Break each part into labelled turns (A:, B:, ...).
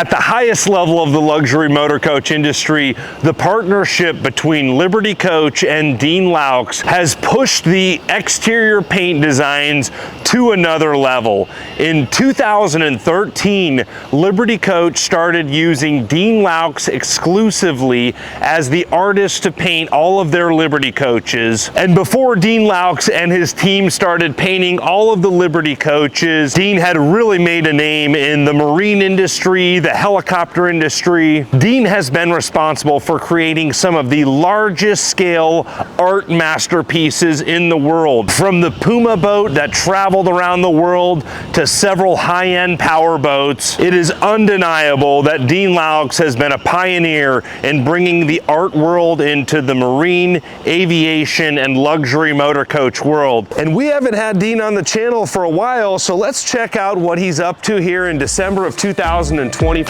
A: At the highest level of the luxury motor coach industry, the partnership between Liberty Coach and Dean Laux has pushed the exterior paint designs to another level. In 2013, Liberty Coach started using Dean Laux exclusively as the artist to paint all of their Liberty coaches. And before Dean Laux and his team started painting all of the Liberty coaches, Dean had really made a name in the marine industry, the helicopter industry. Dean has been responsible for creating some of the largest scale art masterpieces in the world. From the Puma boat that traveled around the world to several high-end power boats, it is undeniable that Dean Laux has been a pioneer in bringing the art world into the marine, aviation, and luxury motor coach world. And we haven't had Dean on the channel for a while, so let's check out what he's up to here in December of 2024.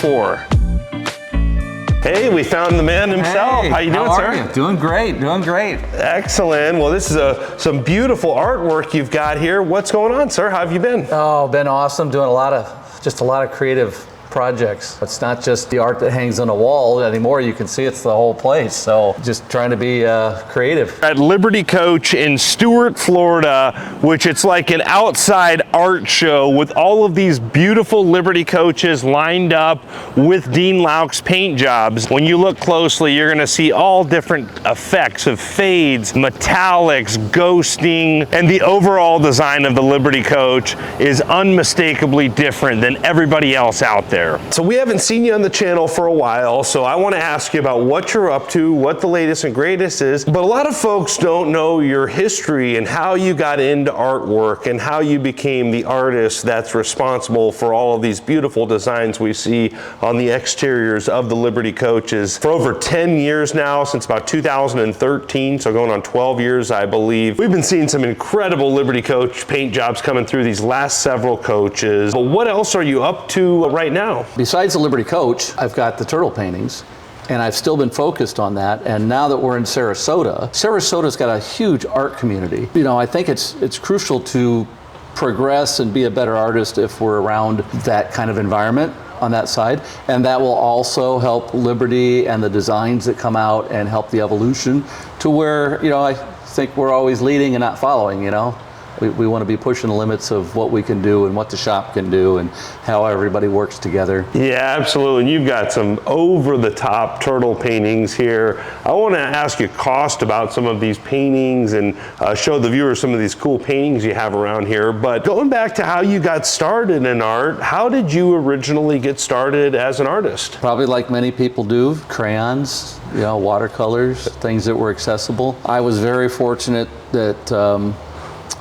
A: Hey, we found the man himself.
B: Hey,
A: how you doing,
B: how
A: sir?
B: are you? Doing great, doing great.
A: Excellent. Well, this is some beautiful artwork you've got here. What's going on, sir? How have you been?
B: Oh, been awesome. Doing a lot of creative projects. It's not just the art that hangs on a wall anymore. You can see it's the whole place. So just trying to be creative.
A: At Liberty Coach in Stuart, Florida, which it's like an outside art show with all of these beautiful Liberty coaches lined up with Dean Laux paint jobs. When you look closely, you're gonna see all different effects of fades, metallics, ghosting, and the overall design of the Liberty Coach is unmistakably different than everybody else out there. So we haven't seen you on the channel for a while, so I want to ask you about what you're up to, what the latest and greatest is. But a lot of folks don't know your history and how you got into artwork and how you became the artist that's responsible for all of these beautiful designs we see on the exteriors of the Liberty coaches. For over 10 years now, since about 2013, so going on 12 years, I believe, we've been seeing some incredible Liberty Coach paint jobs coming through these last several coaches. But what else are you up to right now?
B: Besides the Liberty Coach, I've got the turtle paintings, and I've still been focused on that. And now that we're in Sarasota's got a huge art community. You know, I think it's crucial to progress and be a better artist if we're around that kind of environment on that side. And that will also help Liberty and the designs that come out and help the evolution to where, you know, I think we're always leading and not following, you know. We want to be pushing the limits of what we can do and what the shop can do and how everybody works together.
A: Yeah, absolutely. And you've got some over-the-top turtle paintings here. I want to ask you cost about some of these paintings and show the viewers some of these cool paintings you have around here. But going back to how you got started in art, how did you originally get started as an artist?
B: Probably like many people do, crayons, you know, watercolors, things that were accessible. I was very fortunate that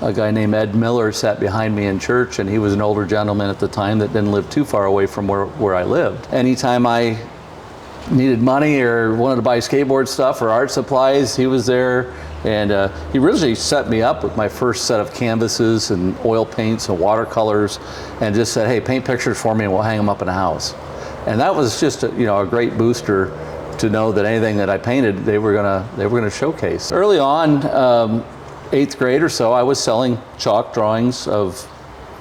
B: a guy named Ed Miller sat behind me in church, and he was an older gentleman at the time that didn't live too far away from where I lived. Anytime I needed money or wanted to buy skateboard stuff or art supplies, he was there. And he really set me up with my first set of canvases and oil paints and watercolors, and just said, hey, paint pictures for me and we'll hang them up in the house. And that was just a great booster to know that anything that I painted, they were gonna showcase. Early on, 8th grade or so, I was selling chalk drawings of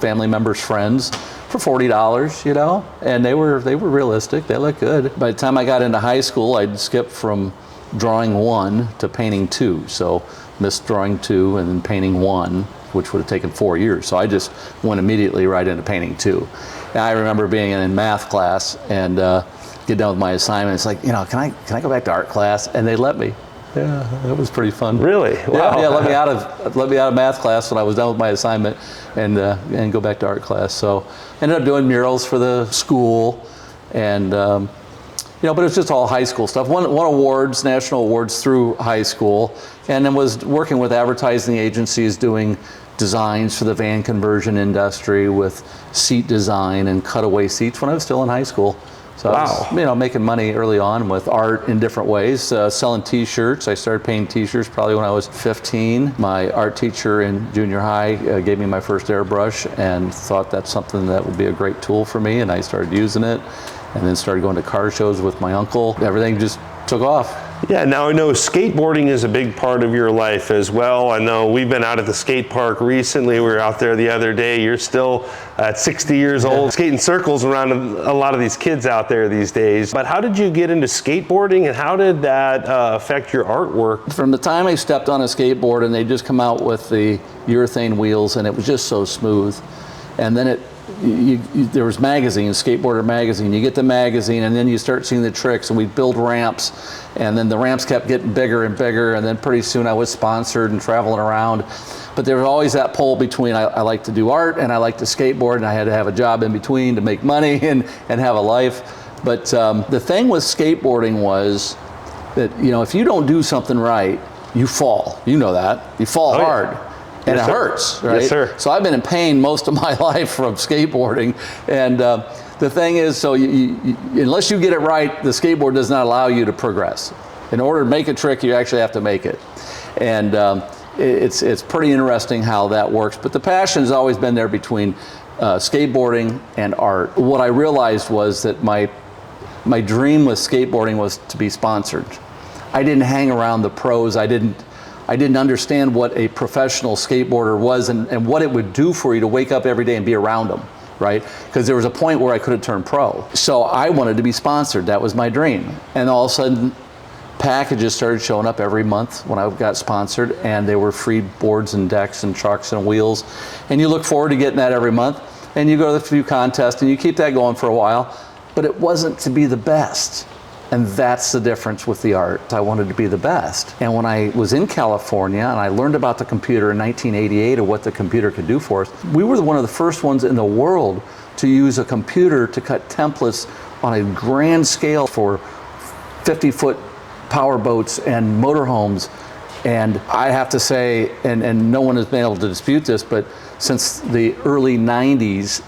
B: family members' friends for $40, you know, and they were realistic. They looked good. By the time I got into high school, I'd skipped from drawing 1 to painting 2. So missed drawing 2 and then painting 1, which would have taken 4 years. So I just went immediately right into painting 2. And I remember being in math class and get done with my assignment. It's like, you know, can I go back to art class? And they let me. Yeah, that was pretty fun.
A: Really? Wow.
B: Yeah, let me out of math class when I was done with my assignment, and go back to art class. So ended up doing murals for the school, and you know, but it was just all high school stuff. Won awards, national awards through high school, and then was working with advertising agencies doing designs for the van conversion industry with seat design and cutaway seats when I was still in high school. So I was, you know, making money early on with art in different ways, selling t-shirts. I started painting t-shirts probably when I was 15. My art teacher in junior high gave me my first airbrush and thought that's something that would be a great tool for me, and I started using it, and then started going to car shows with my uncle. Everything just took off.
A: Yeah, now I know skateboarding is a big part of your life as well. I know we've been out at the skate park recently. We were out there the other day. You're still at 60 years old, skating circles around a lot of these kids out there these days. But how did you get into skateboarding, and how did that affect your artwork?
B: From the time I stepped on a skateboard and they just come out with the urethane wheels, and it was just so smooth. And then there was magazines, Skateboarder magazine. You get the magazine, and then you start seeing the tricks, and we build ramps, and then the ramps kept getting bigger and bigger, and then pretty soon I was sponsored and traveling around. But there was always that pull between I like to do art and I like to skateboard, and I had to have a job in between to make money and have a life. But the thing with skateboarding was that, you know, if you don't do something right, you fall. You know that. You fall hard.
A: Yeah.
B: And
A: yes,
B: it
A: sir.
B: hurts, right?
A: Yes, sir.
B: So I've been in pain most of my life from skateboarding. And the thing is, so unless you get it right, the skateboard does not allow you to progress. In order to make a trick, you actually have to make it. And it's pretty interesting how that works. But the passion has always been there between skateboarding and art. What I realized was that my dream with skateboarding was to be sponsored. I didn't hang around the pros. I didn't understand what a professional skateboarder was and what it would do for you to wake up every day and be around them, right? Because there was a point where I could have turned pro. So I wanted to be sponsored. That was my dream. And all of a sudden, packages started showing up every month when I got sponsored, and they were free boards and decks and trucks and wheels. And you look forward to getting that every month, and you go to the few contests, and you keep that going for a while. But it wasn't to be the best. And that's the difference with the art. I wanted to be the best. And when I was in California and I learned about the computer in 1988 and what the computer could do for us, we were one of the first ones in the world to use a computer to cut templates on a grand scale for 50-foot power boats and motorhomes. And I have to say, and no one has been able to dispute this, but since the early 90s,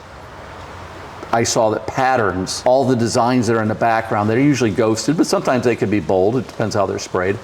B: I saw that patterns, all the designs that are in the background, they're usually ghosted, but sometimes they can be bold, it depends how they're sprayed,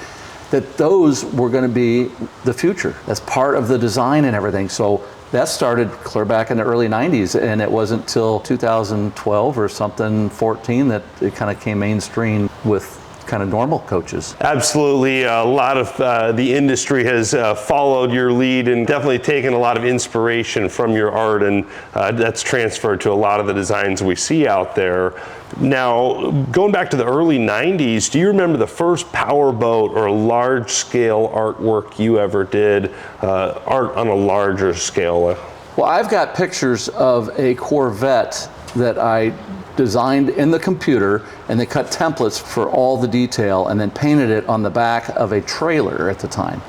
B: that those were going to be the future. That's part of the design and everything. So that started clear back in the early 90s, and it wasn't till 2012 or something, 14, that it kind of came mainstream with kind of normal coaches.
A: Absolutely. A lot of the industry has followed your lead and definitely taken a lot of inspiration from your art, and that's transferred to a lot of the designs we see out there. Now, going back to the early 90s, do you remember the first powerboat or large scale artwork you ever did, art on a larger scale?
B: Well, I've got pictures of a Corvette that I designed in the computer, and they cut templates for all the detail and then painted it on the back of a trailer at the time.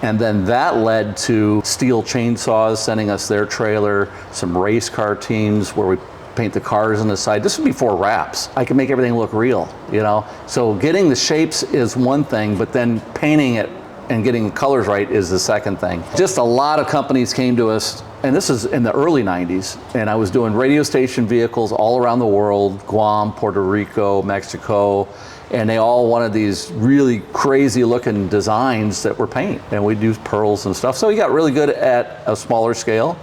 B: And then that led to Steel Chainsaws sending us their trailer, some race car teams where we paint the cars on the side. This was before wraps. I could make everything look real, you know? So getting the shapes is one thing, but then painting it and getting the colors right is the second thing. Just a lot of companies came to us, and this is in the early 90s, and I was doing radio station vehicles all around the world, Guam, Puerto Rico, Mexico, and they all wanted these really crazy looking designs that were paint, and we'd use pearls and stuff. So we got really good at a smaller scale.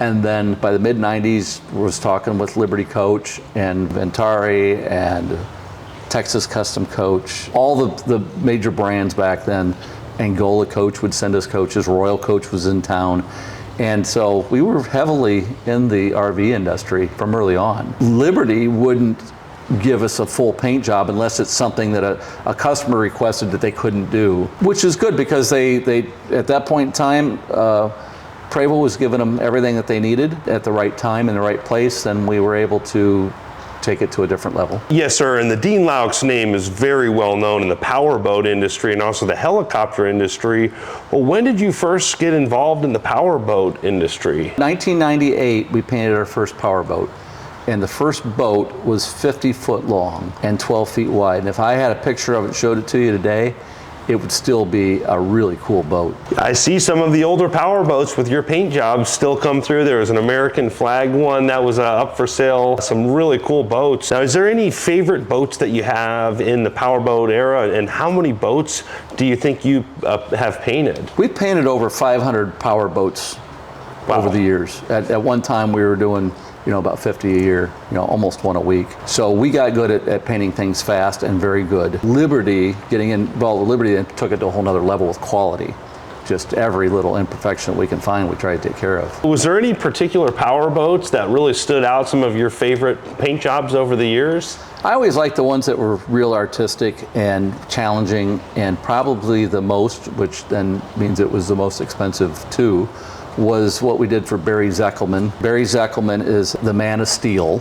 B: And then by the mid 90s, was talking with Liberty Coach and Ventari and Texas Custom Coach, all the major brands back then. Angola Coach would send us coaches, Royal Coach was in town. And so we were heavily in the RV industry from early on. Liberty wouldn't give us a full paint job unless it's something that a customer requested that they couldn't do, which is good because they at that point in time, Prevost was giving them everything that they needed at the right time in the right place, and we were able to take it to a different level.
A: Yes, sir, and the Dean Laux name is very well known in the powerboat industry and also the helicopter industry. Well, when did you first get involved in the powerboat industry?
B: 1998, we painted our first powerboat, and the first boat was 50 foot long and 12 feet wide. And if I had a picture of it, showed it to you today, it would still be a really cool boat.
A: I see some of the older power boats with your paint jobs still come through. There was an American flag one that was up for sale. Some really cool boats. Now, is there any favorite boats that you have in the powerboat era, and how many boats do you think you have painted?
B: We've painted over 500 power boats over the years. At one time we were doing about 50 a year, almost one a week. So we got good at painting things fast and very good. Liberty, Liberty took it to a whole nother level with quality. Just every little imperfection that we can find, we try to take care of.
A: Was there any particular power boats that really stood out, some of your favorite paint jobs over the years?
B: I always liked the ones that were real artistic and challenging, and probably the most, which then means it was the most expensive too, was what we did for Barry Zeckelman. Barry Zeckelman is the Man of Steel,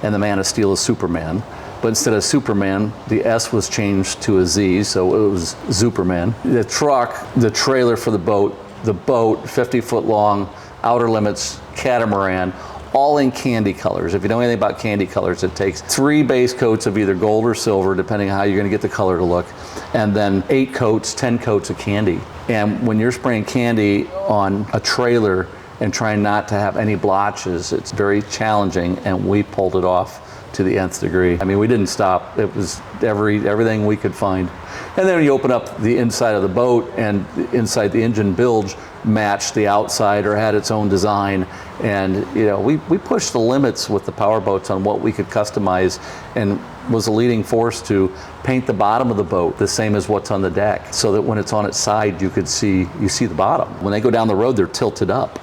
B: and the Man of Steel is Superman. But instead of Superman, the S was changed to a Z, so it was Superman. The truck, the trailer for the boat, 50-foot long, Outer Limits, catamaran, all in candy colors. If you know anything about candy colors, it takes 3 base coats of either gold or silver, depending on how you're gonna get the color to look, and then 8 coats, 10 coats of candy. And when you're spraying candy on a trailer and trying not to have any blotches, it's very challenging, and we pulled it off to the nth degree. I mean, we didn't stop. It was everything we could find. And then when you open up the inside of the boat, and inside the engine bilge matched the outside or had its own design. And we pushed the limits with the power boats on what we could customize, and was a leading force to paint the bottom of the boat the same as what's on the deck, so that when it's on its side, you see the bottom. When they go down the road, they're tilted up,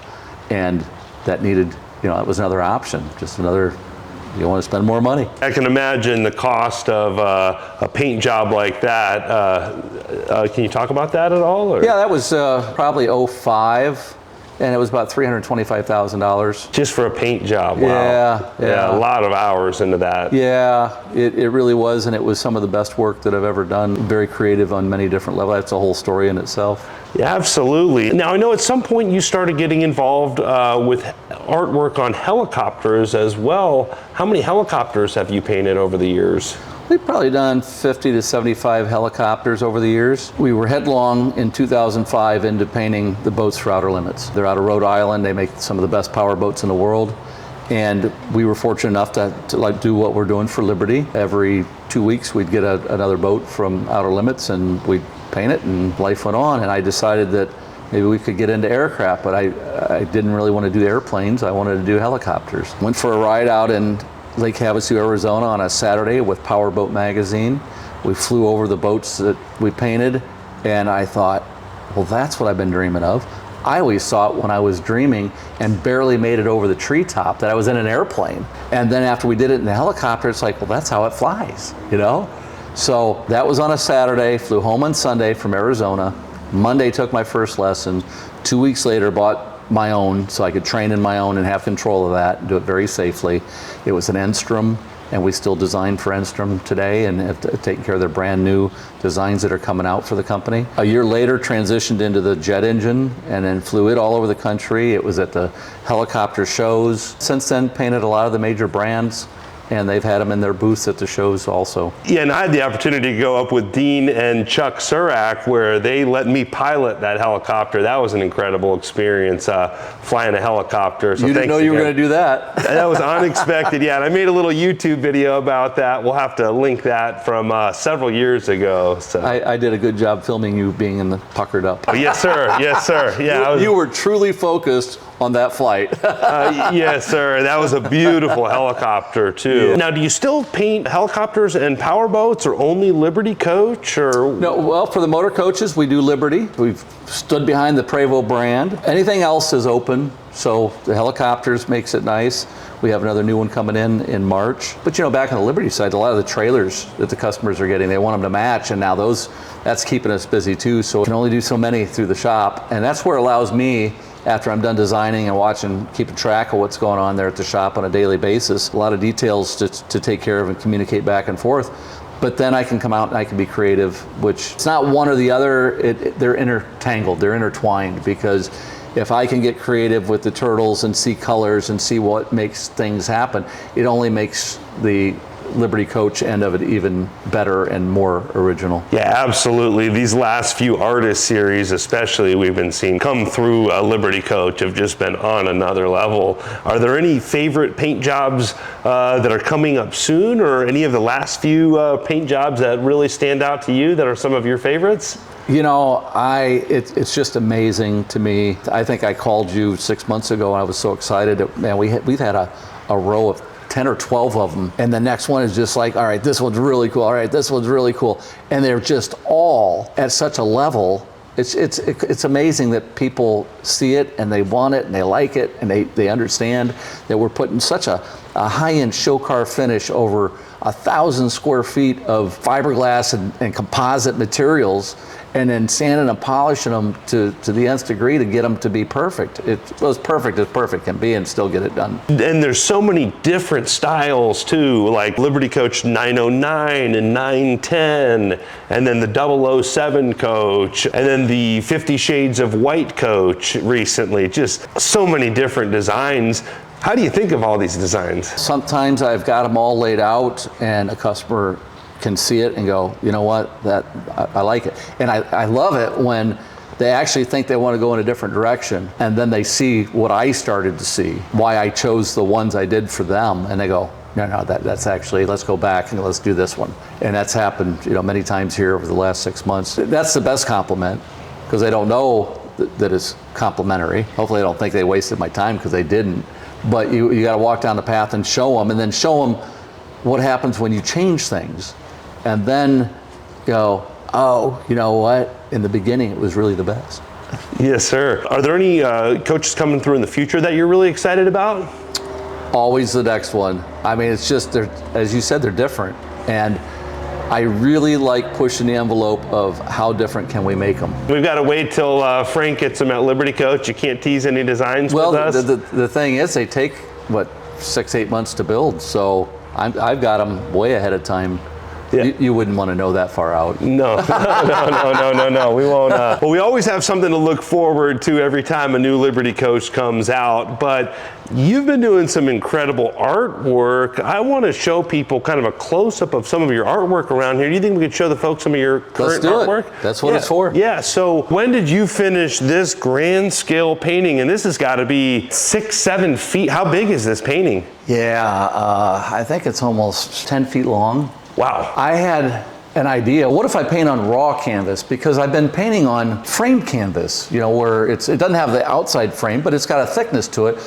B: and that needed, that was another option, just another. You want to spend more money.
A: I can imagine the cost of a paint job like that. Can you talk about that at all? Or?
B: Yeah, that was probably 2005, and it was about $325,000.
A: Just for a paint job, wow. Yeah, a lot of hours into that.
B: Yeah, it really was, and it was some of the best work that I've ever done. Very creative on many different levels. That's a whole story in itself.
A: Yeah, absolutely. Now, I know at some point you started getting involved with artwork on helicopters as well. How many helicopters have you painted over the years?
B: We've probably done 50 to 75 helicopters over the years. We were headlong in 2005 into painting the boats for Outer Limits. They're out of Rhode Island. They make some of the best power boats in the world. And we were fortunate enough to do what we're doing for Liberty. Every 2 weeks we'd get another boat from Outer Limits, and we'd paint it, and life went on. And I decided that maybe we could get into aircraft, but I didn't really want to do airplanes. I wanted to do helicopters. Went for a ride out in Lake Havasu, Arizona on a Saturday with Powerboat magazine. We flew over the boats that we painted, and I thought, well, that's what I've been dreaming of. I always thought when I was dreaming and barely made it over the treetop that I was in an airplane. And then after we did it in the helicopter, it's like, well, that's how it flies, So that was on a Saturday, flew home on Sunday from Arizona. Monday took my first lesson. 2 weeks later, bought my own so I could train in my own and have control of that and do it very safely. It was an Enstrom, and we still design for Enstrom today and have taken care of their brand new designs that are coming out for the company. A year later, transitioned into the jet engine and then flew it all over the country. It was at the helicopter shows. Since then, painted a lot of the major brands, and they've had them in their booths at the shows also.
A: Yeah, and I had the opportunity to go up with Dean and Chuck Surak, where they let me pilot that helicopter. That was an incredible experience, flying a helicopter. So
B: you didn't know you were going to do that.
A: That was unexpected, yeah. And I made a little YouTube video about that. We'll have to link that from several years ago. So.
B: I did a good job filming you being in the puckered up.
A: Oh, yes, sir. Yes, sir. Yeah,
B: you were truly focused on that flight.
A: Yes, sir. That was a beautiful helicopter, too. Now, do you still paint helicopters and powerboats, or only Liberty Coach? Or
B: no, well, for the motor coaches, we do Liberty. We've stood behind the Prevost brand. Anything else is open, so the helicopters makes it nice. We have another new one coming in March. But back on the Liberty side, a lot of the trailers that the customers are getting, they want them to match, and now that's keeping us busy too. So we can only do so many through the shop, and that's where it allows me, after I'm done designing and watching, keeping track of what's going on there at the shop on a daily basis, a lot of details to take care of and communicate back and forth. But then I can come out and I can be creative, which it's not one or the other, they're intertangled, they're intertwined, because if I can get creative with the turtles and see colors and see what makes things happen, it only makes the Liberty Coach end of it even better and more original.
A: Yeah, absolutely. These last few artist series, especially, we've been seeing come through a Liberty Coach have just been on another level. Are there any favorite paint jobs that are coming up soon, or any of the last few paint jobs that really stand out to you that are some of your favorites?
B: It's just amazing to me. I think I called you 6 months ago and I was so excited. Man, we've had a a row of 10 or 12 of them, and the next one is just like, all right, this one's really cool, all right, this one's really cool, and they're just all at such a level. It's amazing that people see it and they want it and they like it and they understand that we're putting such a high-end show car finish over 1,000 square feet of fiberglass and composite materials, and then sanding and polishing them to the nth degree to get them to be perfect. It's as perfect as perfect can be and still get it done.
A: And there's so many different styles too, like Liberty Coach 909 and 910, and then the 007 coach, and then the 50 Shades of White coach recently. Just so many different designs. How do you think of all these designs?
B: Sometimes I've got them all laid out and a customer can see it and go, you know what, I like it. And I love it when they actually think they want to go in a different direction, and then they see what I started to see, why I chose the ones I did for them, and they go, no, that's actually, let's go back and let's do this one. And that's happened, many times here over the last 6 months. That's the best compliment, because they don't know that it's complimentary. Hopefully they don't think they wasted my time, because they didn't. But you got to walk down the path and show them, and then show them what happens when you change things. And then go, oh, you know what? In the beginning, it was really the best.
A: Yes, sir. Are there any coaches coming through in the future that you're really excited about?
B: Always the next one. I mean, it's just, as you said, they're different. And I really like pushing the envelope of how different can we make them.
A: We've got to wait till Frank gets them at Liberty Coach. You can't tease any designs with us?
B: Well, the thing is, they take, 6-8 months to build. So I've got them way ahead of time. Yeah. You wouldn't want to know that far out.
A: No. We won't. Well, we always have something to look forward to every time a new Liberty Coach comes out. But you've been doing some incredible artwork. I want to show people kind of a close-up of some of your artwork around here. Do you think we could show the folks some of your current artwork?
B: That's what it's for.
A: Yeah. So when did you finish this grand scale painting? And this has got to be 6-7 feet. How big is this painting?
B: Yeah, I think it's almost 10 feet long.
A: Wow.
B: I had an idea, what if I paint on raw canvas? Because I've been painting on framed canvas, where it doesn't have the outside frame, but it's got a thickness to it.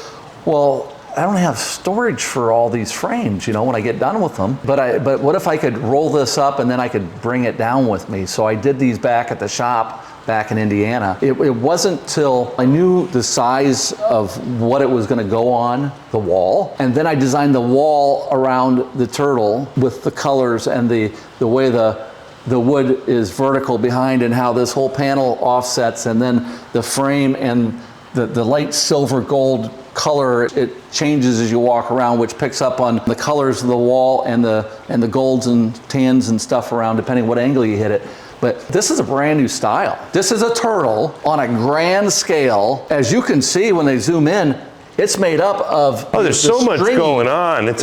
B: Well, I don't have storage for all these frames, when I get done with them. But what if I could roll this up and then I could bring it down with me? So I did these back at the shop back in Indiana. It wasn't till I knew the size of what it was going to go on the wall, and then I designed the wall around the turtle with the colors and the way the wood is vertical behind and how this whole panel offsets, and then the frame and the light silver gold color, it changes as you walk around, which picks up on the colors of the wall and the golds and tans and stuff around, depending what angle you hit it. But this is a brand new style. This is a turtle on a grand scale. As you can see when they zoom in, it's made up of
A: there's so much going on. It's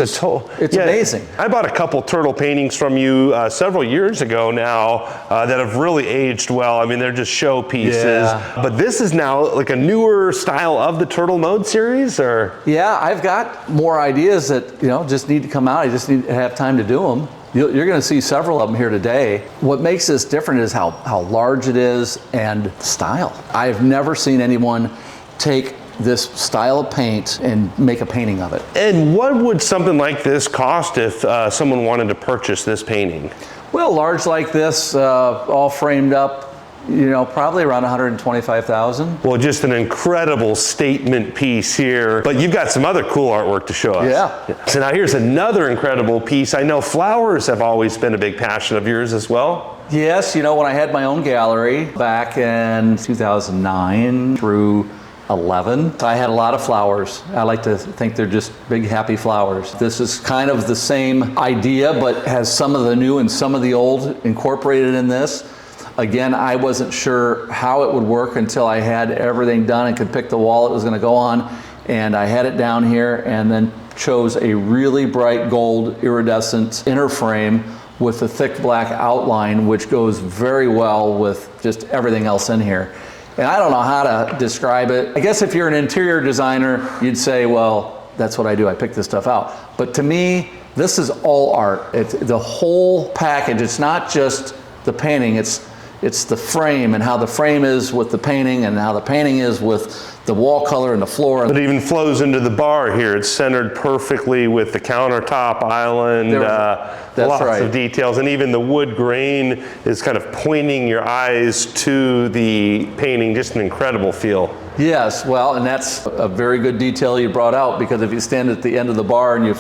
B: amazing.
A: I bought a couple turtle paintings from you several years ago now that have really aged well. I mean, they're just show pieces. Yeah. But this is now like a newer style of the Turtle Mode series, or?
B: Yeah, I've got more ideas that just need to come out. I just need to have time to do them. You're going to see several of them here today. What makes this different is how large it is and style. I've never seen anyone take this style of paint and make a painting of it.
A: And what would something like this cost if someone wanted to purchase this painting?
B: Well, large like this, all framed up, probably around $125,000.
A: Well, just an incredible statement piece here. But you've got some other cool artwork to show us.
B: Yeah.
A: So now here's another incredible piece. I know flowers have always been a big passion of yours as well.
B: Yes, when I had my own gallery back in 2009 through 11. I had a lot of flowers. I like to think they're just big, happy flowers. This is kind of the same idea, but has some of the new and some of the old incorporated in this. Again, I wasn't sure how it would work until I had everything done and could pick the wall it was going to go on. And I had it down here and then chose a really bright gold iridescent inner frame with a thick black outline, which goes very well with just everything else in here. And I don't know how to describe it. I guess if you're an interior designer, you'd say, well, that's what I do. I pick this stuff out. But to me, this is all art. It's the whole package. It's not just the painting. It's It's the frame and how the frame is with the painting and how the painting is with the wall color and the floor.
A: It even flows into the bar here. It's centered perfectly with the countertop island.
B: That's
A: lots
B: right.
A: of details, and even the wood grain is kind of pointing your eyes to the painting. Just an incredible feel.
B: Yes, well, and that's a very good detail you brought out, because if you stand at the end of the bar and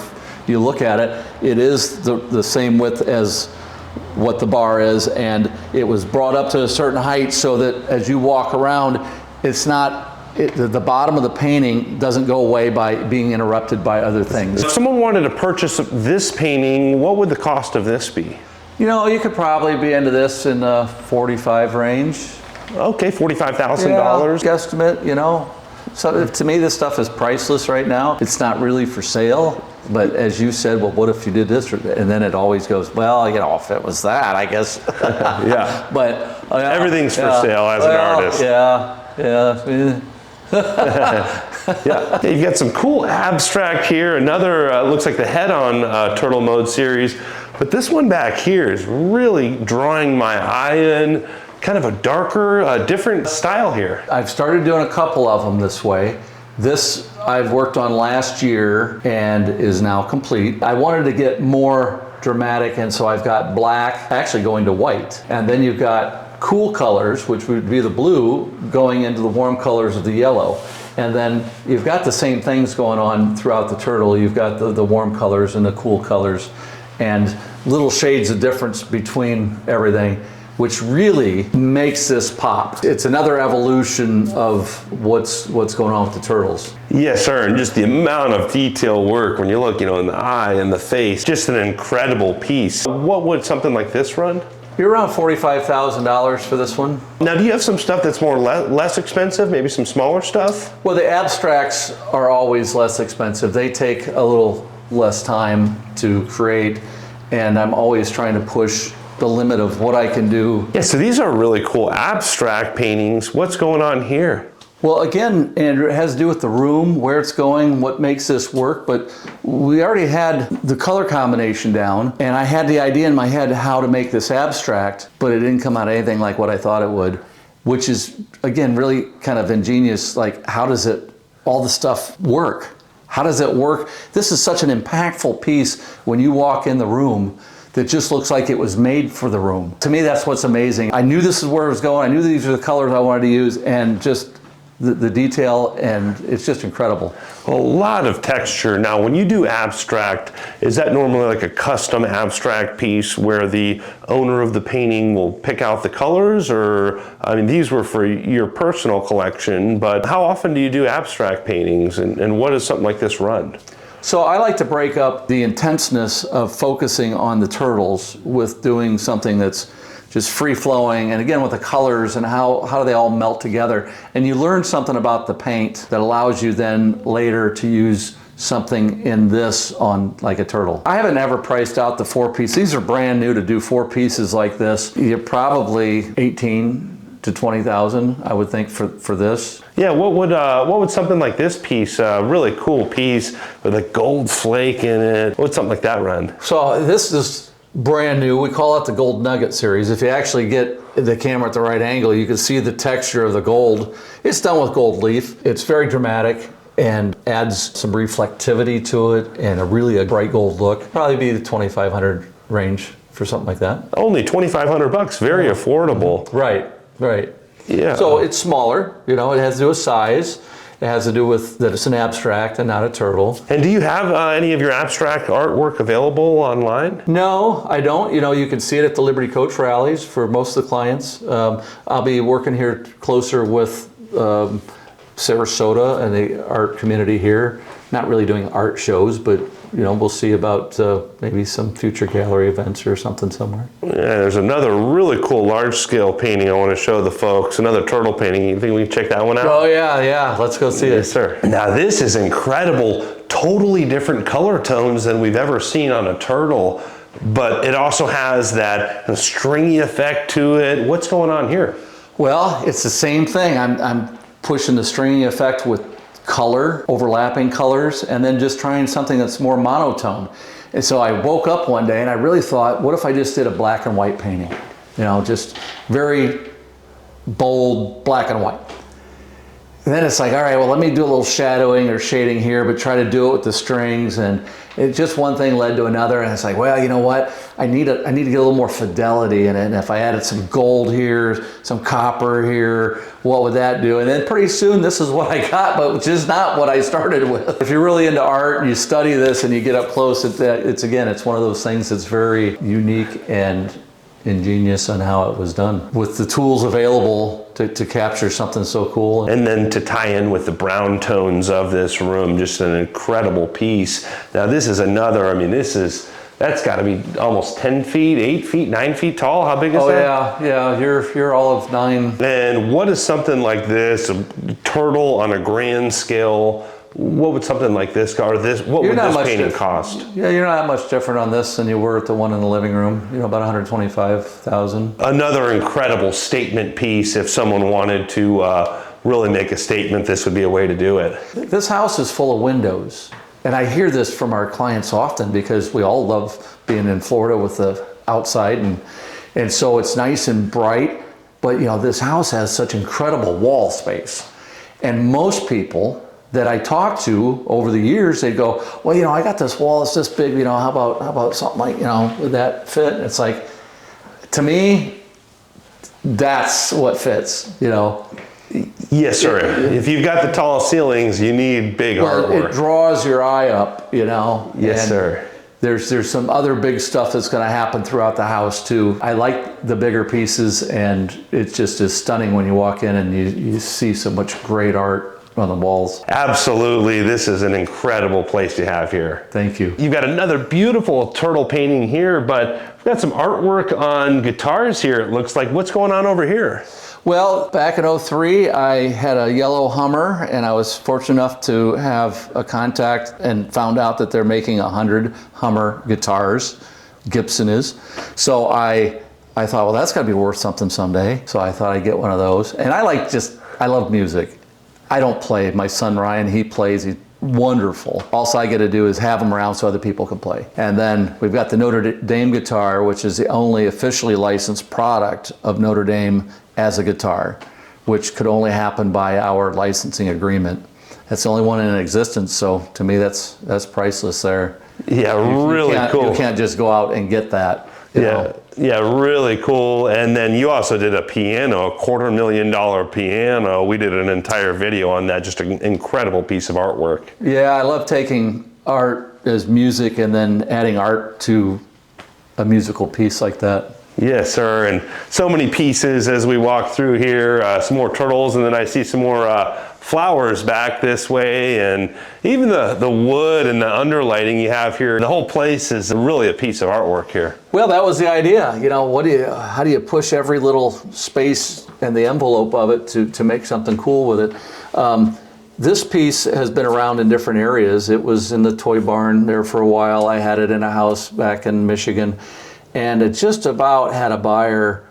B: you look at it, it is the same width as what the bar is, and it was brought up to a certain height so that as you walk around, it's not, the bottom of the painting doesn't go away by being interrupted by other things.
A: If someone wanted to purchase this painting, what would the cost of this be?
B: You know, you could probably be into this in the 45 range.
A: Okay, $45,000.
B: Guesstimate, you know. So to me, this stuff is priceless right now. It's not really for sale, but as you said, well, what if you did this? And then it always goes, well, you know, if it was that, I guess.
A: Yeah.
B: But
A: everything's for sale as an artist.
B: Yeah.
A: Yeah, you've got some cool abstract here. Another looks like the head-on Turtle Mode series, but this one back here is really drawing my eye in. Kind of a darker, different style here.
B: I've started doing a couple of them this way. This I've worked on last year and is now complete. I wanted to get more dramatic, and so I've got black actually going to white, and then you've got cool colors, which would be the blue, going into the warm colors of the yellow. And then you've got the same things going on throughout the turtle. You've got the warm colors and the cool colors, and little shades of difference between everything, which really makes this pop. It's another evolution of what's going on with the turtles.
A: Yes, sir, and just the amount of detail work when you look, you know, in the eye and the face, just an incredible piece. What would something like this run?
B: You're around $45,000 for this one.
A: Now, do you have some stuff that's more less expensive, maybe some smaller stuff?
B: Well, the abstracts are always less expensive. They take a little less time to create, and I'm always trying to push the limit of what I can do.
A: Yeah, so these are really cool abstract paintings. What's going on here?
B: Well, again, Andrew, it has to do with the room, where it's going, what makes this work, but we already had the color combination down, and I had the idea in my head how to make this abstract, but it didn't come out anything like what I thought it would, which is, again, really kind of ingenious. Like, how does all the stuff work? How does it work? This is such an impactful piece when you walk in the room that just looks like it was made for the room. To me, that's what's amazing. I knew this is where it was going. I knew these were the colors I wanted to use, and just the detail, and it's just incredible.
A: A lot of texture. Now, when you do abstract, is that normally like a custom abstract piece where the owner of the painting will pick out the colors? Or, I mean, these were for your personal collection, but how often do you do abstract paintings, and what does something like this run?
B: So I like to break up the intenseness of focusing on the turtles with doing something that's just free-flowing, and again with the colors and how do they all melt together. And you learn something about the paint that allows you then later to use something in this on like a turtle. I haven't ever priced out the 4-piece. These are brand new. To do 4 pieces like this, you're probably 18 to 20,000, I would think, for this.
A: Yeah, what would something like this piece, really cool piece with a gold flake in it, what would something like that run?
B: So this is brand new. We call it the Gold Nugget series. If you actually get the camera at the right angle, you can see the texture of the gold. It's done with gold leaf. It's very dramatic and adds some reflectivity to it and a bright gold look. Probably be the 2,500 range for something like that.
A: Only $2,500, very affordable.
B: Right.
A: Yeah.
B: So it's smaller, you know, it has to do with size. It has to do with that it's an abstract and not a turtle.
A: And do you have any of your abstract artwork available online?
B: No, I don't. You know, you can see it at the Liberty Coach rallies for most of the clients. I'll be working here closer with Sarasota and the art community here. Not really doing art shows, but you know, we'll see about maybe some future gallery events or something somewhere.
A: Yeah, there's another really cool large-scale painting I want to show the folks. Another turtle painting. You think we can check that one out?
B: Oh yeah. Let's go see it.
A: Yes, sir. Now this is incredible. Totally different color tones than we've ever seen on a turtle, but it also has that stringy effect to it. What's going on here?
B: Well, it's the same thing. I'm pushing the stringy effect with color, overlapping colors, and then just trying something that's more monotone. And so I woke up one day and I really thought, what if I just did a black and white painting? just very bold black and white. And then it's like, all right, well, let me do a little shadowing or shading here, but try to do it with the strings. And it just one thing led to another. And it's like, well, you know what? I need to get a little more fidelity in it. And if I added some gold here, some copper here, what would that do? And then pretty soon this is what I got, but which is not what I started with. If you're really into art and you study this and you get up close, it's one of those things that's very unique and ingenious on how it was done with the tools available to capture something so cool.
A: And then to tie in with the brown tones of this room, just an incredible piece. Now this is another, that's got to be almost 10 feet, 8 feet, 9 feet tall. How big is that?
B: Yeah, you're all of 9.
A: And what is something like this, a turtle on a grand scale, what would something like this, or what would this painting cost?
B: Yeah, you're not much different on this than you were at the one in the living room. About $125,000.
A: Another incredible statement piece. If someone wanted to really make a statement, this would be a way to do it.
B: This house is full of windows. And I hear this from our clients often because we all love being in Florida with the outside. And so it's nice and bright. But this house has such incredible wall space. And most people that I talk to over the years, they go, well, I got this wall, it's this big, how about something like, would that fit? And it's like, to me, that's what fits,
A: Yes, sir. If you've got the tall ceilings, you need big artwork.
B: It draws your eye up,
A: Yes, sir.
B: There's some other big stuff that's going to happen throughout the house too. I like the bigger pieces, and it just is stunning when you walk in and you see so much great art on the walls.
A: Absolutely. This is an incredible place to have here.
B: Thank you.
A: You've got another beautiful turtle painting here, but we've got some artwork on guitars here, it looks like. What's going on over here?
B: Well, back in 03, I had a yellow Hummer, and I was fortunate enough to have a contact and found out that they're making 100 Hummer guitars. Gibson is. So I thought, well, that's got to be worth something someday. So I thought I'd get one of those. And I love music. I don't play. My son Ryan, he plays. He's wonderful. Also, I get to do is have them around so other people can play. And then we've got the Notre Dame guitar, which is the only officially licensed product of Notre Dame as a guitar, which could only happen by our licensing agreement. That's the only one in existence. So to me, that's priceless there.
A: Yeah, really cool.
B: You can't just go out and get that.
A: Yeah, really cool. And then you also did a piano, a $250,000 piano. We did an entire video on that, just an incredible piece of artwork.
B: Yeah, I love taking art as music and then adding art to a musical piece like that.
A: Yes, sir. And so many pieces as we walk through here, some more turtles, and then I see some more flowers back this way, and even the wood and the underlighting you have here. The whole place is really a piece of artwork here.
B: Well, that was the idea. How do you push every little space and the envelope of it to make something cool with it? This piece has been around in different areas. It was in the toy barn there for a while. I had it in a house back in Michigan, and it just about had a buyer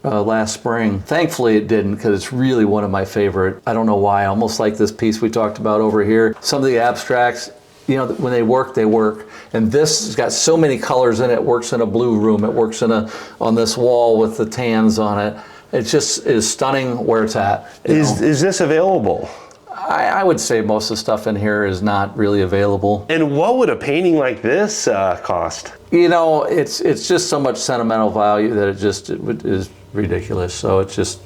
B: last spring. Thankfully it didn't, because it's really one of my favorite. I don't know why, almost like this piece we talked about over here. Some of the abstracts, when they work, they work. And this has got so many colors in it. It works in a blue room. It works on this wall with the tans on it. It just is stunning where it's at.
A: Is this available?
B: I would say most of the stuff in here is not really available.
A: And what would a painting like this cost?
B: It's just so much sentimental value that it is ridiculous. So it's just...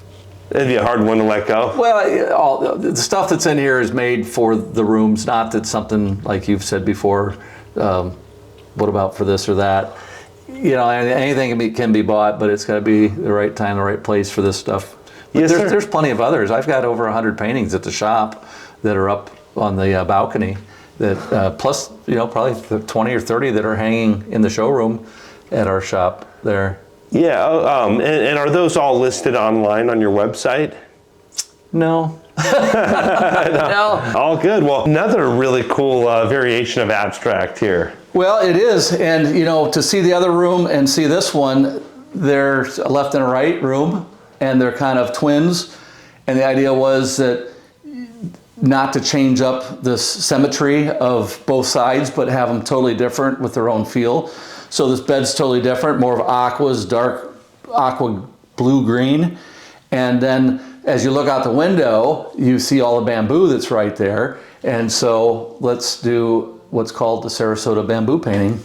A: It'd be a hard one to let go.
B: Well, all the stuff that's in here is made for the rooms, not that something like you've said before, what about for this or that? Anything can be bought, but it's got to be the right time, the right place for this stuff. But there's plenty of others. I've got over 100 paintings at the shop that are up on the balcony. That plus, probably 20 or 30 that are hanging in the showroom at our shop there.
A: Yeah, and are those all listed online on your website?
B: No.
A: No. All good. Well, another really cool variation of abstract here.
B: Well, it is, and to see the other room and see this one, there's a left and a right room, and they're kind of twins. And the idea was that not to change up the symmetry of both sides, but have them totally different with their own feel. So this bed's totally different, more of aquas, dark aqua blue green. And then as you look out the window, you see all the bamboo that's right there. And so let's do what's called the Sarasota bamboo painting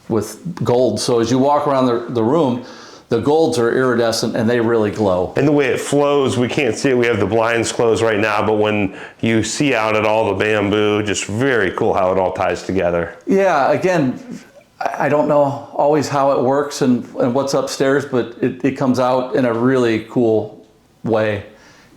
B: with gold. So as you walk around the room, the golds are iridescent and they really glow.
A: And the way it flows, we can't see it. We have the blinds closed right now, but when you see out at all the bamboo, just very cool how it all ties together.
B: Yeah, again, I don't know always how it works and what's upstairs, but it comes out in a really cool way.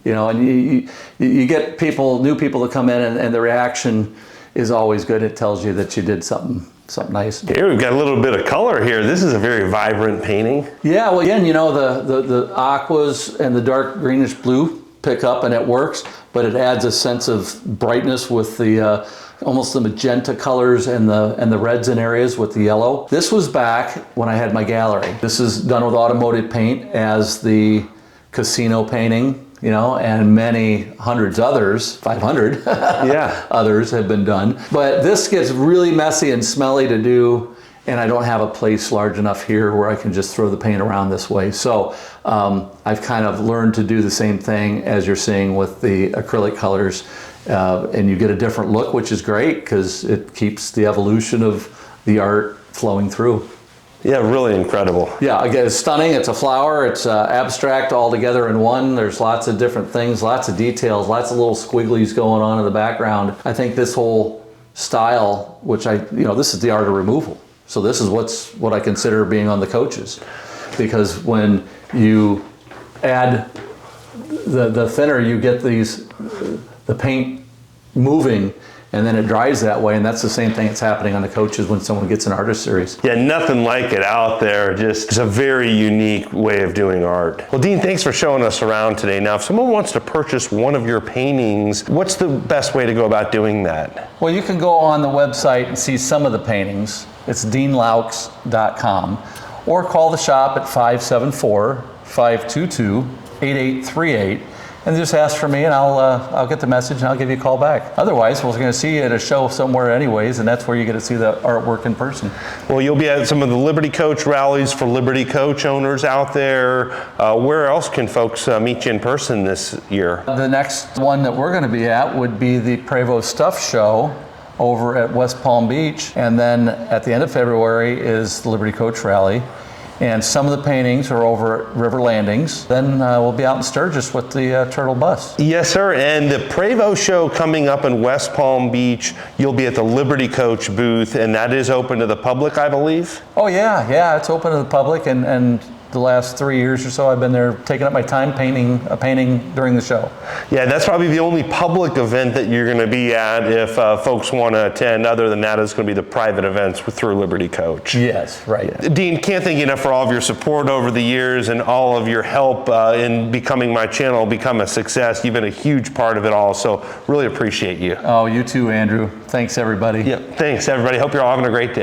B: You know, and you get new people to come in and the reaction is always good. It tells you that you did something nice.
A: Here we've got a little bit of color here. This is a very vibrant painting.
B: Yeah, well, again, you know, the aquas and the dark greenish blue pick up and it works, but it adds a sense of brightness with the almost the magenta colors and the reds in areas with the yellow. This was back when I had my gallery. This is done with automotive paint as the casino painting, you know, and many hundreds others, 500
A: Yeah.
B: others have been done. But this gets really messy and smelly to do, and I don't have a place large enough here where I can just throw the paint around this way. So I've kind of learned to do the same thing as you're seeing with the acrylic colors, and you get a different look, which is great because it keeps the evolution of the art flowing through.
A: Yeah, really incredible.
B: Yeah, again, it's stunning. It's a flower. It's abstract all together in one. There's lots of different things, lots of details, lots of little squigglies going on in the background. I think this whole style, which this is the art of removal. So this is what I consider being on the coaches. Because when you add the thinner, you get the paint moving, and then it dries that way, and that's the same thing that's happening on the coaches when someone gets an artist series.
A: Yeah, nothing like it out there. Just it's a very unique way of doing art. Well, Dean, thanks for showing us around today. Now, if someone wants to purchase one of your paintings, what's the best way to go about doing that?
B: Well, you can go on the website and see some of the paintings. It's deanlaux.com, or call the shop at 574-522-8838. And just ask for me and I'll get the message and I'll give you a call back. Otherwise, we're going to see you at a show somewhere anyways, and that's where you get to see the artwork in person.
A: Well, you'll be at some of the Liberty Coach rallies for Liberty Coach owners out there. Where else can folks meet you in person this year?
B: The next one that we're going to be at would be the Prevost Stuff Show over at West Palm Beach. And then at the end of February is the Liberty Coach Rally. And some of the paintings are over at River Landings. Then we'll be out in Sturgis with the Turtle Bus.
A: Yes, sir. And the Prevost show coming up in West Palm Beach, you'll be at the Liberty Coach booth, and that is open to the public, I believe?
B: Oh, yeah, it's open to the public. And the last 3 years or so, I've been there taking up my time painting a painting during the show.
A: Yeah, that's probably the only public event that you're going to be at if folks want to attend. Other than that, it's going to be the private events through Liberty Coach.
B: Yes, right.
A: Yeah. Dean, can't thank you enough for all of your support over the years and all of your help in becoming my channel become a success. You've been a huge part of it all, so really appreciate you.
B: Oh, you too, Andrew. Thanks, everybody.
A: Yep, thanks, everybody. Hope you're all having a great day.